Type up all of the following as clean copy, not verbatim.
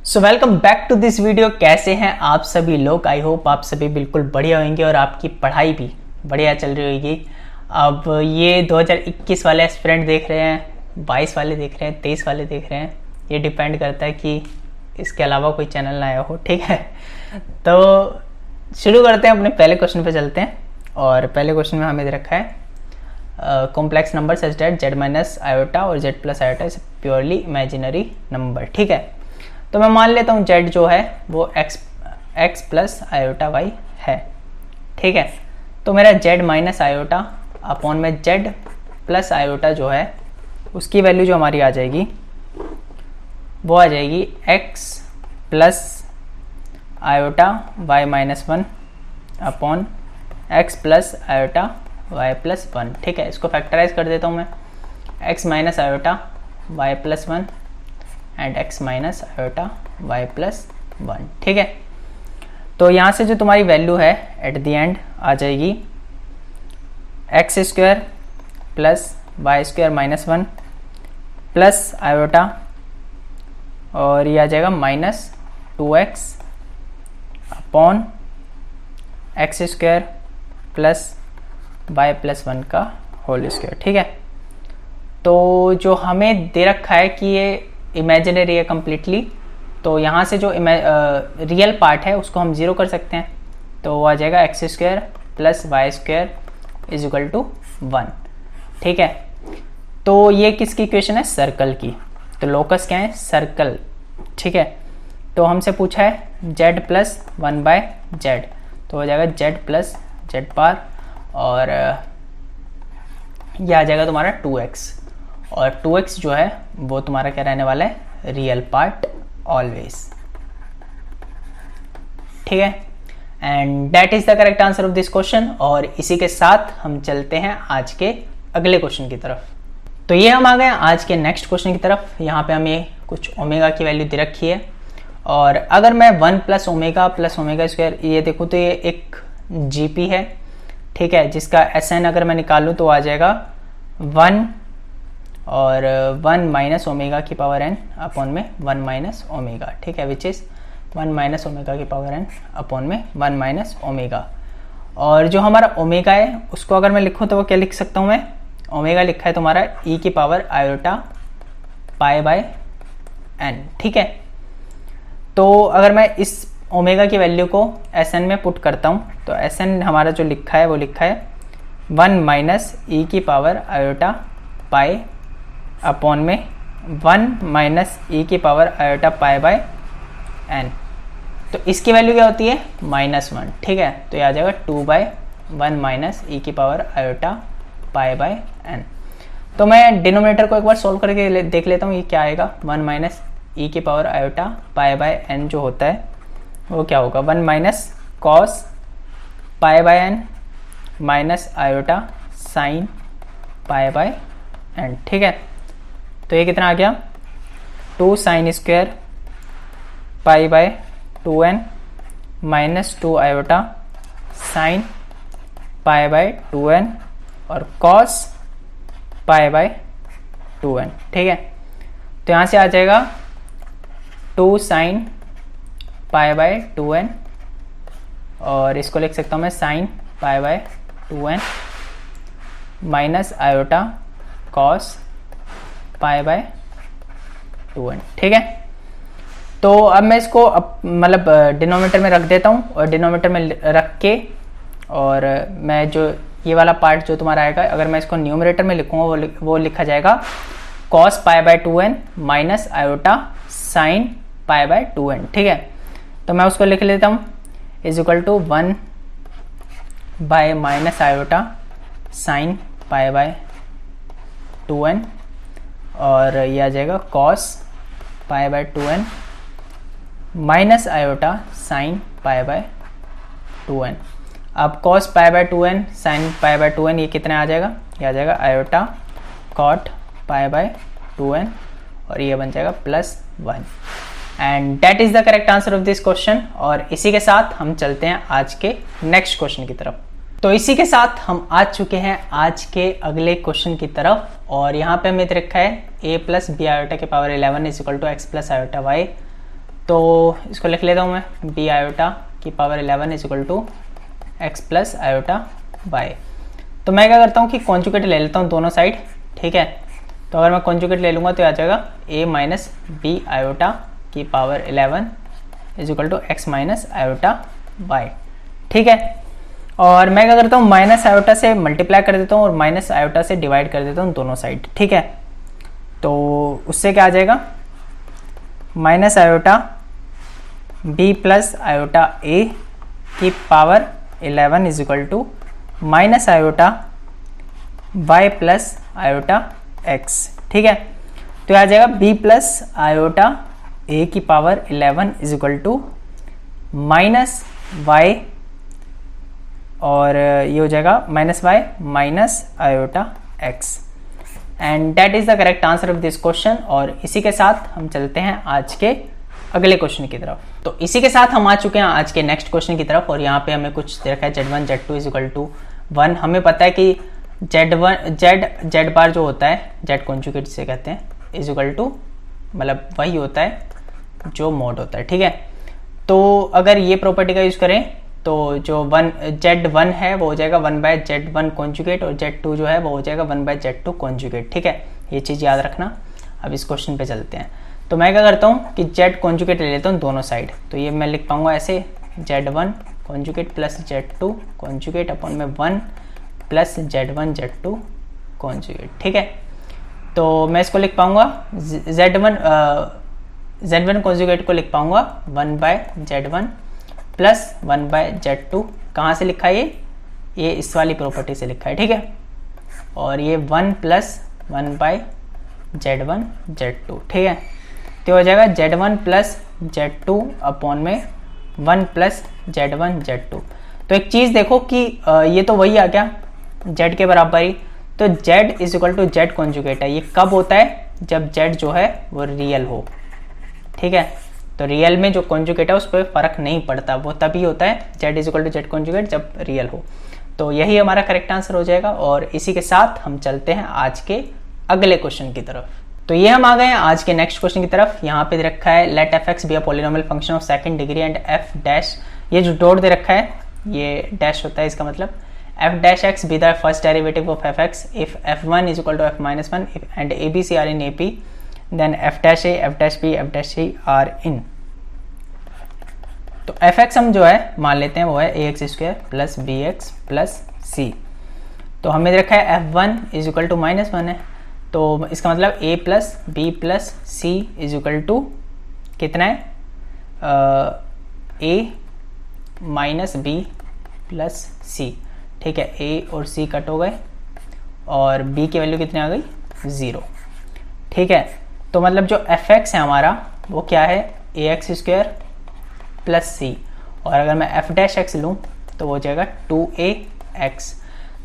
So welcome back to this video. कैसे हैं आप सभी लोग? आई होप आप सभी बिल्कुल बढ़िया होंगे और आपकी पढ़ाई भी बढ़िया चल रही होगी। अब ये 2021 वाले एस्पिरेंट देख रहे हैं, 22 वाले देख रहे हैं, 23 वाले देख रहे हैं, ये डिपेंड करता है कि इसके अलावा कोई चैनल ना आया हो। ठीक है, तो शुरू करते हैं, अपने पहले क्वेश्चन पे चलते हैं। और पहले क्वेश्चन में हमें दे रखा है complex number such that z minus iota और z plus iota is purely imaginary number. ठीक है, तो मैं मान लेता हूँ z जो है वो x प्लस आयोटा y है। ठीक है, तो मेरा z माइनस आयोटा अपॉन में z प्लस आयोटा जो है उसकी वैल्यू जो हमारी आ जाएगी वो आ जाएगी x plus iota y minus 1 upon x plus iota y plus 1। ठीक है, इसको फैक्टराइज कर देता हूँ मैं, x minus iota y plus 1 and x minus iota y plus 1। ठीक है, तो यहाँ से जो तुम्हारी वैल्यू है एट द एंड आ जाएगी x square plus y square minus 1 plus iota और ये आ जाएगा minus 2x upon x square plus y plus 1 का होल स्क्वायर। ठीक है, तो जो हमें दे रखा है कि ये इमेजिनरी है कम्प्लीटली, तो यहाँ से जो रियल पार्ट है उसको हम ज़ीरो कर सकते हैं, तो वो आ जाएगा x square plus y square is equal to 1। ठीक है, तो ये किसकी इक्वेशन है? सर्कल की। तो लोकस क्या है? सर्कल। ठीक है, तो हमसे पूछा है z प्लस 1 बाय जेड, तो हो जाएगा z प्लस जेड पार और यह आ जाएगा तुम्हारा 2x और 2x जो है वो तुम्हारा क्या रहने वाला है? Real part always. ठीक है, and that is the correct answer of this question. और इसी के साथ हम चलते हैं आज के अगले क्वेश्चन की तरफ। तो ये हम आ गए आज के नेक्स्ट क्वेश्चन की तरफ। यहाँ पे हमें कुछ ओमेगा की वैल्यू दे रखी है और अगर मैं 1 प्लस ओमेगा स्क्वायर ये देखूँ तो ये एक जीपी है। ठीक है, जिसका एसएन अगर मैं निकालूँ तो आ जाएगा 1 और 1 माइनस ओमेगा की पावर एन अपॉन में 1 माइनस ओमेगा। ठीक है, विच इज़ 1 माइनस ओमेगा की पावर एन अपॉन में 1 माइनस ओमेगा। और जो हमारा ओमेगा है उसको अगर मैं लिखूँ तो वो क्या लिख सकता हूँ मैं? ओमेगा लिखा है तुम्हारा ई की power iota pi by n. ठीक है, तो अगर मैं इस ओमेगा की वैल्यू को एस एन में पुट करता हूँ तो एस एन हमारा जो लिखा है वो लिखा है 1 माइनस ई की पावर आयोटा पाई अपॉन में 1 माइनस ई की power iota pi by n. तो इसकी वैल्यू क्या होती है? -1। ठीक है, तो ये आ जाएगा 2/1 माइनस ई की power iota pi by n. तो मैं डिनोमिनेटर को एक बार सोल्व करके देख लेता हूँ ये क्या आएगा। 1 माइनस ई की power iota pi by n जो होता है वो क्या होगा? 1 minus cos pi by n minus iota sine pi by n. ठीक है, तो ये कितना आ गया? 2 sine square pi by 2n minus 2 iota sine pi by 2n और कॉस पाई बाय 2n। ठीक है, तो यहाँ से आ जाएगा 2 साइन पाई बाय 2n और इसको लिख सकता हूँ मैं sign pi by 2n minus iota cos pi by 2n। ठीक है, तो अब मैं इसको मतलब डिनोमिनेटर में रख देता हूँ और डिनोमिनेटर में रख के और मैं जो ये वाला पार्ट जो तुम्हारा आएगा अगर मैं इसको न्यूमरेटर में लिखूँगा वो लिखा जाएगा cos pi by 2n minus iota sine pi by 2n। ठीक है, तो मैं उसको लिख लेता हूँ is equal to 1 by minus iota sine pi by 2n और ये आ जाएगा cos pi by 2n minus iota sine pi by 2n। अब cos pi by 2n sine pi by 2n ये कितना आ जाएगा? ये आ जाएगा iota cot pi by 2n और ये बन जाएगा +1 and that is the correct answer of this question. और इसी के साथ हम चलते हैं आज के नेक्स्ट क्वेश्चन की तरफ। तो इसी के साथ हम आ चुके हैं आज के अगले क्वेश्चन की तरफ और यहाँ पे हमें रखा है a प्लस बी आयोटा की power 11 is equal to x plus iota y तो इसको लिख लेता हूँ मैं, बी आयोटा की power 11 is equal to x plus iota y. तो मैं क्या करता हूँ कि कॉन्जुगेट ले लेता हूँ दोनों साइड, ठीक है। तो अगर मैं कॉन्जुगेट ले लूँगा तो आ जाएगा ए माइनस बी आयोटा की power 11 is equal to x minus iota y, ठीक है। और मैं क्या करता हूँ, माइनस आयोटा से मल्टीप्लाई कर देता हूँ और माइनस आयोटा से डिवाइड कर देता हूँ दोनों साइड, ठीक है। तो उससे क्या आ जाएगा, minus iota B plus iota ए की power 11 is equal to minus iota Y plus iota X, ठीक है। तो आ जाएगा बी प्लस आयोटा ए की power 11 is equal to minus y, और ये हो जाएगा minus y minus iota x, and that is the correct answer of this question. और इसी के साथ हम चलते हैं आज के अगले क्वेश्चन की तरफ। तो इसी के साथ हम आ चुके हैं आज के नेक्स्ट क्वेश्चन की तरफ, और यहाँ पे हमें कुछ दे रखा है Z1 Z2 is equal to 1। हमें पता है कि Z बार जो होता है, Z कॉन्जुगेट से कहते हैं, इज इक्वल टू मतलब वही होता है जो मोड होता है, ठीक है। तो अगर ये प्रॉपर्टी का यूज करें तो जो Z1 है वो हो जाएगा 1/Z1 कॉन्जुगेट, और Z2 जो है वो हो जाएगा 1/Z2 कॉन्जुगेट, ठीक है। ये चीज़ याद रखना। अब इस क्वेश्चन पे चलते हैं। तो मैं क्या करता हूँ कि Z कॉन्जुगेट ले लेता हूँ दोनों साइड। तो ये मैं लिख पाऊंगा ऐसे, Z1 conjugate plus Z2 conjugate upon में 1 प्लस Z1 Z2 कॉन्जुगेट, ठीक है। तो मैं इसको लिख पाऊंगा Z1 कॉन्जुगेट को लिख पाऊंगा 1/Z1 प्लस 1/Z2। कहाँ से लिखा है ये इस वाली प्रॉपर्टी से लिखा है, ठीक है। और ये 1 प्लस 1/Z1 Z2, ठीक है। तो हो जाएगा Z1 प्लस Z2 अपॉन में 1 प्लस Z1 Z2। तो एक चीज़ देखो कि ये तो वही आ गया Z के बराबर ही। तो Z is equal to Z conjugate है। ये कब होता है, जब Z जो है वो रियल हो, ठीक है। तो रियल में जो कॉन्जुगेट है उस पर फर्क नहीं पड़ता, वो तभी होता है Z is equal to Z conjugate जब रियल हो। तो यही हमारा करेक्ट आंसर हो जाएगा। और इसी के साथ हम चलते हैं आज के अगले क्वेश्चन की तरफ। तो ये हम आ गए हैं आज के नेक्स्ट क्वेश्चन की तरफ। यहाँ पे दे रखा है let f x be a polynomial function of second degree and f dash, ये जो डॉट दे रखा है ये डैश होता है, इसका मतलब f dash x be the first derivative of f x if f one is equal to f minus one and a b c are in a p then f dash a f dash b f dash c are in. तो f x हम जो है मान लेते हैं वो है A X square plus B X plus C. तो हमें दे रखा है F one is equal to minus one है, तो इसका मतलब a plus B plus C is equal to कितना है, a minus B plus C, ठीक है। a और c कट हो गए और b की वैल्यू कितनी आ गई, 0, ठीक है। तो मतलब जो एफ एक्स है हमारा वो क्या है, ए एक्स स्क्वायर प्लस सी, और अगर मैं एफ डैश एक्स लूँ तो वो हो जाएगा 2ax।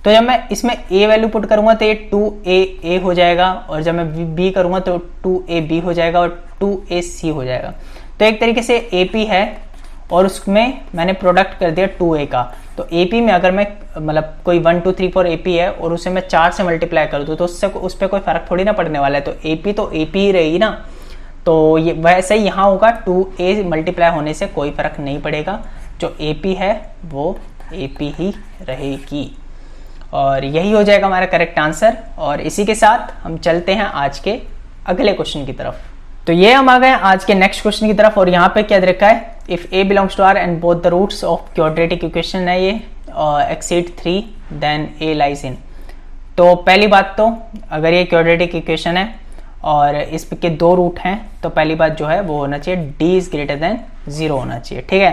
तो जब मैं इसमें a वैल्यू पुट करूंगा तो ये 2a हो जाएगा, और जब मैं b करूंगा तो 2ab हो जाएगा और 2ac हो जाएगा। तो एक तरीके से AP है और उसमें मैंने प्रोडक्ट कर दिया 2a का। तो AP में अगर मैं मतलब कोई 1 2 3 4 AP है और उसे मैं 4 से मल्टीप्लाई कर दूँ तो उससे उस पर कोई फर्क थोड़ी ना पड़ने वाला है। तो AP ही रहेगी ना। तो ये वैसे ही यहाँ होगा, 2a मल्टीप्लाई होने से कोई फर्क नहीं पड़ेगा, जो AP है वो AP ही रहेगी। और यही हो जाएगा हमारा करेक्ट आंसर। और इसी के साथ हम चलते हैं आज के अगले क्वेश्चन की तरफ। तो ये हम आ गए आज के नेक्स्ट क्वेश्चन की तरफ, और यहाँ पे क्या दे रखा है, if a belongs to R and both the roots of quadratic equation है ये exceed 3 then a lies in. तो पहली बात तो अगर ये क्वाड्रेटिक इक्वेशन है और इस के 2 रूट हैं तो पहली बात जो है वो होना चाहिए d इज ग्रेटर देन 0 होना चाहिए, ठीक है।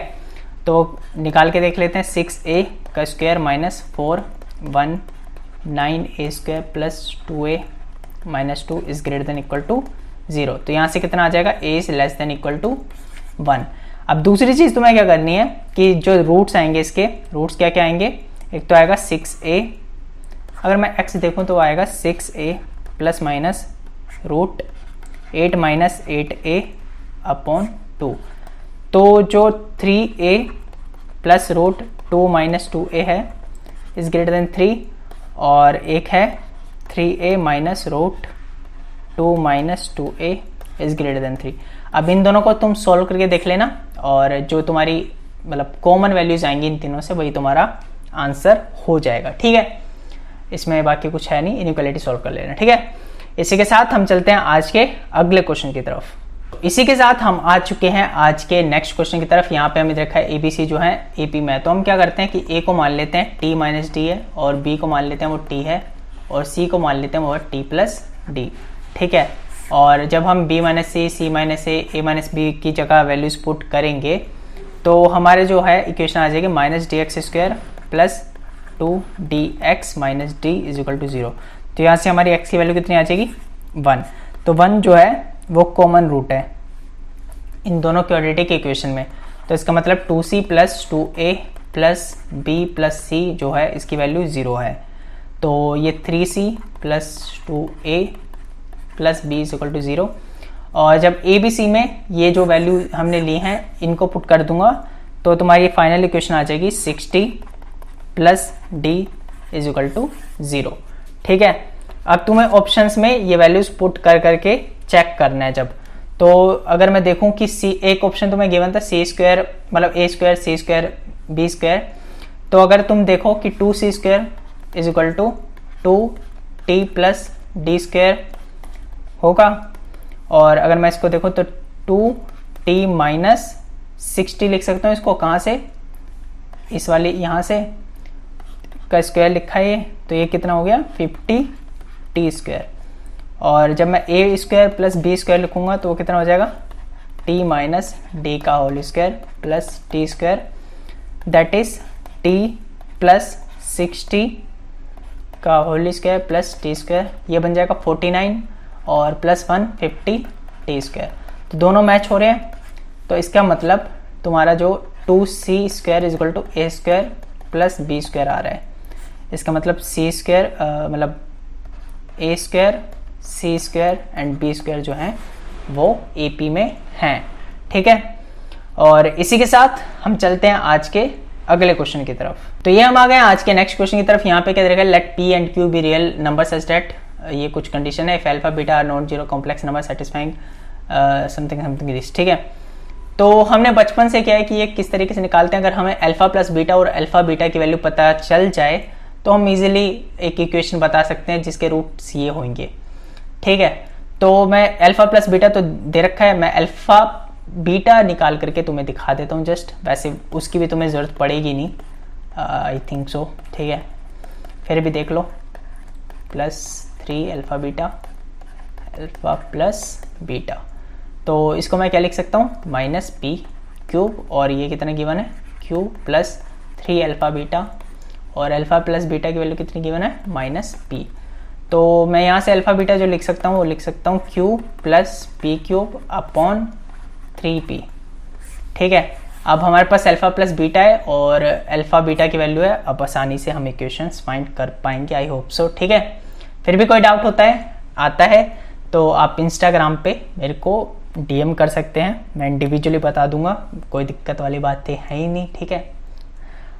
तो निकाल के देख लेते हैं, 6a का square minus 4 1 9a square plus 2a minus 2 is greater than equal to 0। तो यहाँ से कितना आ जाएगा, a is less than equal to 1। अब दूसरी चीज़ तुम्हें क्या करनी है कि जो रूट्स आएंगे, इसके रूट्स क्या क्या आएंगे, एक तो आएगा 6a, अगर मैं x देखूँ तो आएगा 6a plus minus root 8 minus 8a upon 2। तो जो 3a plus root 2 minus 2a है इज ग्रेटर देन 3, और एक है 3a minus root 2 minus 2a is greater than 3। अब इन दोनों को तुम सॉल्व करके देख लेना, और जो तुम्हारी मतलब कॉमन वैल्यूज आएंगी इन तीनों से, वही तुम्हारा आंसर हो जाएगा। ठीक है, इसमें बाकी कुछ है नहीं, इनइक्वालिटी सॉल्व कर लेना। ठीक है, इसी के साथ हम चलते हैं आज के अगले क्वेश्चन की तरफ। इसी के साथ हम आ चुके हैं आज के नेक्स्ट क्वेश्चन की तरफ। यहाँ पे हमें देखा है एबीसी जो है एपी में, तो हम क्या करते हैं कि ए को मान लेते हैं टी माइनस डी है, और बी को मान लेते हैं वो टी है, और सी को मान लेते हैं वो है टी प्लस डी। ठीक है, और जब हम बी माइनस सी माइनस ए माइनस बी की जगह वैल्यूज पुट करेंगे तो हमारे जो है इक्वेशन आ जाएगी minus d x square plus 2dx minus d is equal to 0। तो यहाँ से हमारी x की वैल्यू कितनी आ जाएगी 1। तो 1 जो है वो कॉमन रूट है इन दोनों क्वाड्रेटिक इक्वेशन में, तो इसका मतलब 2c plus 2a plus b plus c जो है इसकी वैल्यू 0 है। तो ये 3c plus 2a plus b is equal to 0। और जब ए बी सी में ये जो वैल्यू हमने ली हैं इनको पुट कर दूंगा तो तुम्हारी फाइनल इक्वेशन आ जाएगी 60 plus d is equal to 0। ठीक है, अब तुम्हें ऑप्शंस में ये वैल्यूज पुट कर करके चेक करना है। जब तो अगर मैं देखूं कि सी एक ऑप्शन तुम्हें गिवन था सी स्क्वायर मतलब ए स्क्वायर सी स्क्वायर बी स्क्वायर, तो अगर तुम देखो कि 2c square is equal to 2t plus d square होगा, और अगर मैं इसको देखूं तो 2t माइनस 60 लिख सकता हूँ इसको, कहाँ से, इस वाली यहाँ से का स्क्वायर लिखा है, तो ये कितना हो गया 50t स्क्वायर। और जब मैं a square plus B square लिखूंगा तो वो कितना हो जाएगा t माइनस डी का whole square plus t square, that is t plus 60 का whole square plus t square, ये बन जाएगा 49 और प्लस 1 50t स्क्वायर। तो दोनों मैच हो रहे हैं, तो इसका मतलब तुम्हारा जो 2c square is equal to A square plus B square आ रहा है। इसका मतलब सी स्क्वायर मतलब ए square C square and B square जो है वो एपी में हैं। ठीक है, और इसी के साथ हम चलते हैं आज के अगले क्वेश्चन की तरफ। तो ये हम आ गए आज के नेक्स्ट क्वेश्चन की तरफ। यहाँ पे क्या देगा, let p and q be real number such that, ये कुछ कंडीशन है, if alpha beta are not zero complex number satisfying something something this. ठीक है, तो हमने बचपन से क्या है कि ये किस तरीके से निकालते हैं, अगर हमें अल्फा प्लस बीटा और अल्फा बीटा की वैल्यू पता चल जाए तो हम इजीली एक इक्वेशन बता सकते हैं जिसके रूट्स ये होंगे। ठीक है, तो मैं अल्फा प्लस बीटा तो दे रखा है, मैं अल्फा बीटा निकाल करके तुम्हें दिखा देता हूँ जस्ट, वैसे उसकी भी तुम्हें ज़रूरत पड़ेगी नहीं, आई थिंक सो। ठीक है, फिर भी देख लो, plus 3 alpha beta alpha plus beta, तो इसको मैं क्या लिख सकता हूँ माइनस पी क्यूब, और ये कितना गिवन है क्यूब प्लस 3 अल्फा बीटा, और अल्फा प्लस बीटा की वैल्यू कितनी गिवन है माइनस पी। तो मैं यहाँ से अल्फा बीटा जो लिख सकता हूँ वो लिख सकता हूँ cube plus P cube upon 3p। ठीक है, अब हमारे पास अल्फा प्लस बीटा है और अल्फा बीटा की वैल्यू है, अब आसानी से हम इक्वेशंस फाइंड कर पाएंगे, आई होप सो। ठीक है, फिर भी कोई डाउट आता है तो आप इंस्टाग्राम पे मेरे को डीएम कर सकते हैं, मैं इंडिविजुअली बता दूंगा, कोई दिक्कत वाली बात है ही नहीं। ठीक है,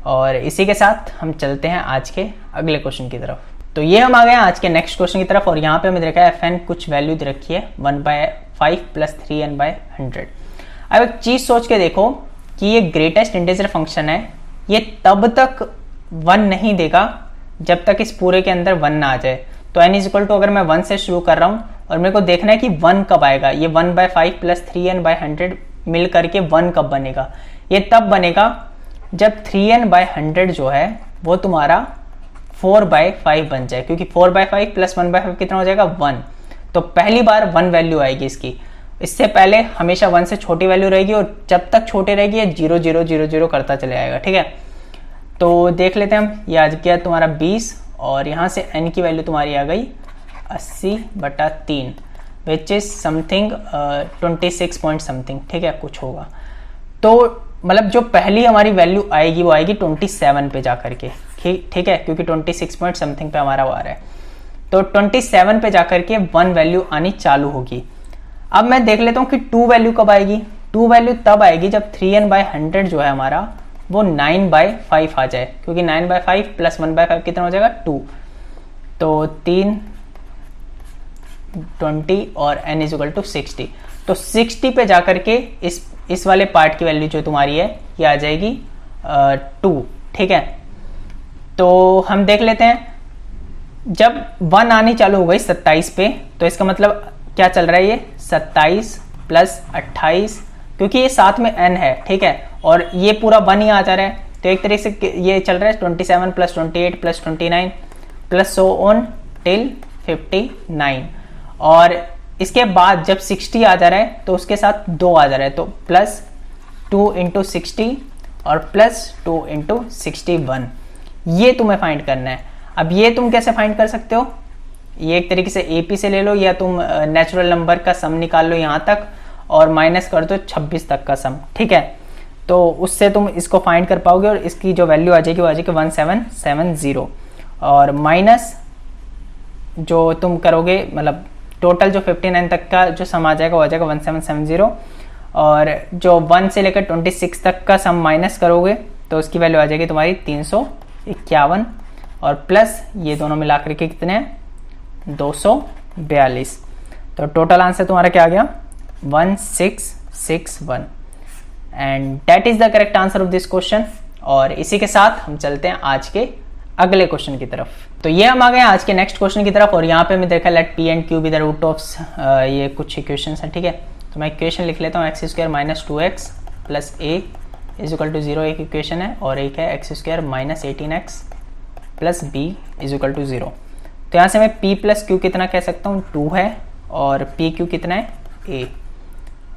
और इसी के साथ हम चलते हैं आज के अगले क्वेश्चन की तरफ। तो ये हम आ गए आज के नेक्स्ट क्वेश्चन की तरफ, और यहाँ पे हमें देखा है fn कुछ वैल्यू दे रखी है 1/5 प्लस 3n/100। अब एक चीज सोच के देखो कि ये ग्रेटेस्ट इंटीजर फंक्शन है, ये तब तक 1 नहीं देगा जब तक इस पूरे के अंदर 1 ना आ जाए। तो n इज इक्वल टू, अगर मैं 1 से शुरू कर रहा हूँ और मेरे को देखना है कि 1 कब आएगा, ये 1/5 प्लस 3n/100 मिल करके 1 कब बनेगा, ये तब बनेगा जब 3n/100 जो है वो तुम्हारा 4/5 बन जाए, क्योंकि 4/5 प्लस 1/5 कितना हो जाएगा 1। तो पहली बार 1 वैल्यू आएगी इसकी, इससे पहले हमेशा 1 से छोटी वैल्यू रहेगी, और जब तक छोटे रहेगी ये 0 0 0 0 करता चले आएगा। ठीक है, तो देख लेते हैं हम, ये आ गया तुम्हारा 20, और यहाँ से n की वैल्यू तुम्हारी आ गई 80/3 which is something 26 point something. ठीक है, कुछ होगा, तो मतलब जो पहली हमारी वैल्यू आएगी वो आएगी 27 पे जा करके। ठीक है, क्योंकि 26 पॉइंट समथिंग पे हमारा आ रहा है, तो 27 पे जाकर के 1 वैल्यू आनी चालू होगी। अब मैं देख लेता हूँ कि 2 वैल्यू कब आएगी। 2 वैल्यू तब आएगी जब 3n/100 जो है हमारा वो 9/5 आ जाए, क्योंकि 9/5 प्लस 1/5 कितना हो जाएगा 2, तो 3 20 और n इज इक्वल टू 60। तो 60 पे जाकर के इस वाले पार्ट की वैल्यू जो तुम्हारी है ये आ जाएगी 2। ठीक है, तो हम देख लेते हैं, जब 1 आनी चालू हो गई 27 पे, तो इसका मतलब क्या चल रहा है, ये 27 प्लस 28, क्योंकि ये साथ में n है। ठीक है, और ये पूरा 1 ही आ जा रहा है, तो एक तरीके से ये चल रहा है 27 plus 28 plus 29 plus so on till 59। और इसके बाद जब 60 आ जा रहा है तो उसके साथ 2 आ जा रहा है, तो प्लस 2 इंटू 60 और प्लस 2 इंटू 61, ये तुम्हें फाइंड करना है। अब ये तुम कैसे फाइंड कर सकते हो, ये एक तरीके से AP से ले लो, या तुम नेचुरल नंबर का सम निकाल लो यहाँ तक और माइनस कर दो 26 तक का सम। ठीक है, तो उससे तुम इसको फाइंड कर पाओगे और इसकी जो वैल्यू आ जाएगी वो आ जाएगी 1770, और माइनस जो तुम करोगे, मतलब टोटल जो 59 तक का जो सम आ जाएगा वो आ जाएगा 1770, और जो 1 से लेकर 26 तक का सम माइनस करोगे तो उसकी वैल्यू आ जाएगी तुम्हारी 351, और प्लस ये दोनों मिला करके कितने हैं 242। तो टोटल आंसर तुम्हारा क्या आ गया 1661, and that is the correct answer of this question. और इसी के साथ हम चलते हैं आज के अगले क्वेश्चन की तरफ। तो ये हम आ गए आज के नेक्स्ट क्वेश्चन की तरफ, और यहाँ पे मैं देखा let p and q be the root of, ये कुछ इक्वेशंस हैं। ठीक है, तो मैं इक्वेशन लिख लेता हूँ, x² minus 2x plus a is equal to 0 एक इक्वेशन है, और एक है x² minus 18x plus b is equal to 0। तो यहाँ से मैं p प्लस q कितना कह सकता हूँ 2 है, और pq कितना है a,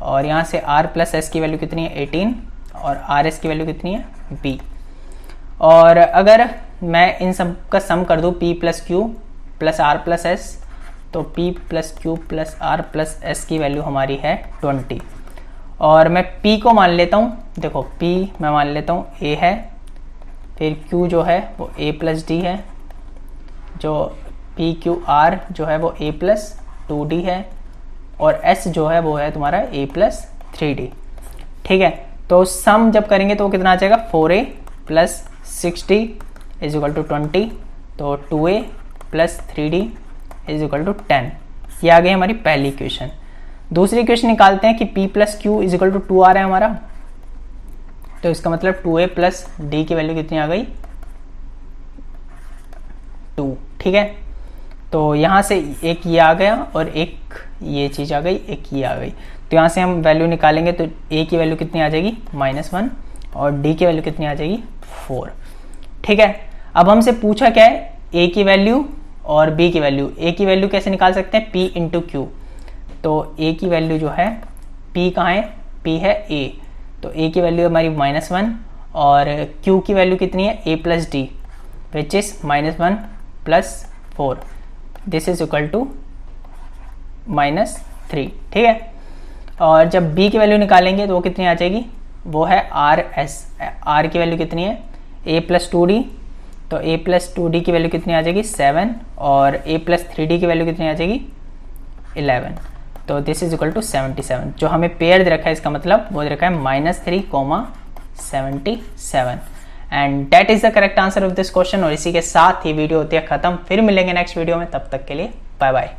और यहाँ से r प्लस s की वैल्यू कितनी है 18, और rs की वैल्यू कितनी है b। और अगर मैं इन सब का सम कर दूँ p plus q plus r plus s, तो p plus q plus r plus s की वैल्यू हमारी है 20। और मैं p को मान लेता हूँ, देखो p मैं मान लेता हूँ a है, फिर q जो है वो a प्लस डी है, जो p q r जो है वो a प्लस 2d है, और s जो है वो है तुम्हारा a प्लस 3d। ठीक है, तो सम जब करेंगे तो वो कितना आ जाएगा 4a plus 60 is equal to 20, तो 2a plus 3d is equal to 10। ये आ गई हमारी पहली इक्वेशन। दूसरी इक्वेशन निकालते हैं कि p plus q is equal to 2 आ रहा है हमारा, तो इसका मतलब 2a प्लस d की वैल्यू कितनी आ गई 2। ठीक है, तो यहाँ से एक ये आ गया और एक ये चीज़ आ गई, एक ये आ गई, तो यहाँ से हम वैल्यू निकालेंगे तो a की वैल्यू कितनी आ जाएगी -1, और d की वैल्यू कितनी आ जाएगी 4। ठीक है, अब हमसे पूछा क्या है a की वैल्यू और b की वैल्यू। a की वैल्यू कैसे निकाल सकते हैं p इंटू क्यू, तो a की वैल्यू जो है p कहाँ है, p है a, तो a की वैल्यू हमारी -1, और q की वैल्यू कितनी है a plus d which is -1 plus 4, this is equal to -3। ठीक है, और जब b की वैल्यू निकालेंगे तो वो कितनी आ जाएगी, वो है r की वैल्यू कितनी है a प्लस 2d, तो a प्लस 2d की वैल्यू कितनी आ जाएगी 7, और a प्लस 3d की वैल्यू कितनी आ जाएगी 11, तो दिस इज इक्वल टू 77। जो हमें पेयर दे रखा है इसका मतलब वो दे रखा है -3,77, and that is the correct answer of this question. और इसी के साथ ही वीडियो होती है खत्म, फिर मिलेंगे नेक्स्ट वीडियो में, तब तक के लिए बाय बाय।